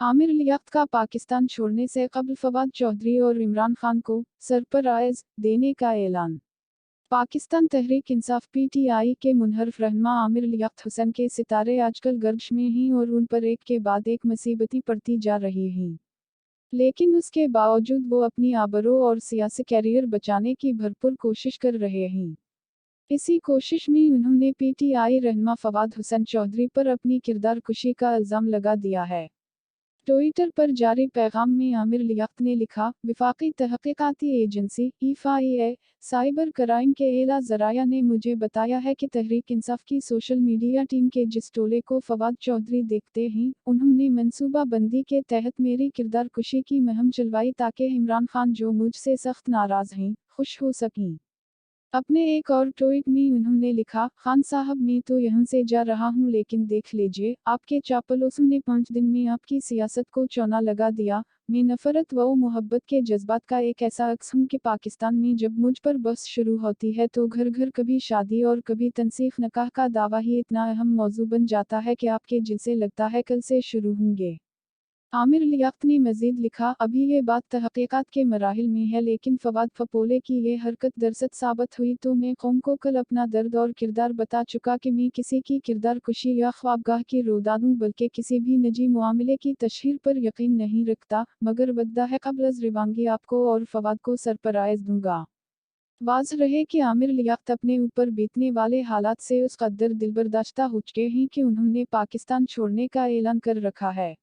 आमिर लियाकत का पाकिस्तान छोड़ने से कबल फवाद चौधरी और इमरान खान को सरप्राइज देने का ऐलान। पाकिस्तान तहरीक इंसाफ पीटीआई के मुनहरफ रहनुमा आमिर लियाकत हुसैन के सितारे आजकल गर्श में हैं और उन पर एक के बाद एक मुसीबतें पड़ती जा रही हैं। लेकिन उसके बावजूद वो अपनी आबरू और सियासी कैरियर बचाने की भरपूर कोशिश कर रहे हैं। इसी कोशिश में उन्होंने पीटीआई रहनुमा फवाद हुसैन चौधरी पर अपनी किरदार कुशी का इल्ज़ाम लगा दिया है। ट्विटर पर जारी पैगाम में आमिर लियाकत ने लिखा, वफाकी तहकीकाती एजेंसी (IFA) साइबर क्राइम के एला ज़राया ने मुझे बताया है कि तहरीक इंसाफ की सोशल मीडिया टीम के जिस टोले को फवाद चौधरी देखते हैं, उन्होंने मनसूबा बंदी के तहत मेरी किरदार कुशी की मुहिम चलवाई ताकि इमरान खान, जो मुझसे सख्त नाराज़ हैं, खुश हो सकें। अपने एक और ट्वीट में उन्होंने लिखा, खान साहब मैं तो यहाँ से जा रहा हूँ लेकिन देख लीजिए, आपके चापलूसों ने 5 दिन में आपकी सियासत को चौना लगा दिया। मैं नफरत व मोहब्बत के जज्बात का एक ऐसा अक्स हूँ कि पाकिस्तान में जब मुझ पर बहस शुरू होती है तो घर घर कभी शादी और कभी तनसीख निकाह का दावा ही इतना अहम मौजू बन जाता है कि आपके जिलसे लगता है कल से शुरू होंगे। आमिर लियाकत ने मजीद लिखा, अभी ये बात तहकीकात के मराहिल में है लेकिन फवाद फपोले की ये हरकत दरसत साबित हुई तो मैं कौम को कल अपना दर्द और किरदार बता चुका कि मैं किसी की किरदार कुशी या ख्वाबगाह की रोदादूं बल्कि किसी भी निजी मामले की तशहीर पर यकीन नहीं रखता, मगर वद्दा है कबल अज़ रिवांगी आपको और फवाद को सरप्राइज दूंगा। वाज़ रहे कि आमिर लियाकत अपने ऊपर बीतने वाले हालात से उस कदर दिलबर्दाश्ता हो चुके हैं कि उन्होंने पाकिस्तान छोड़ने का ऐलान कर रखा है।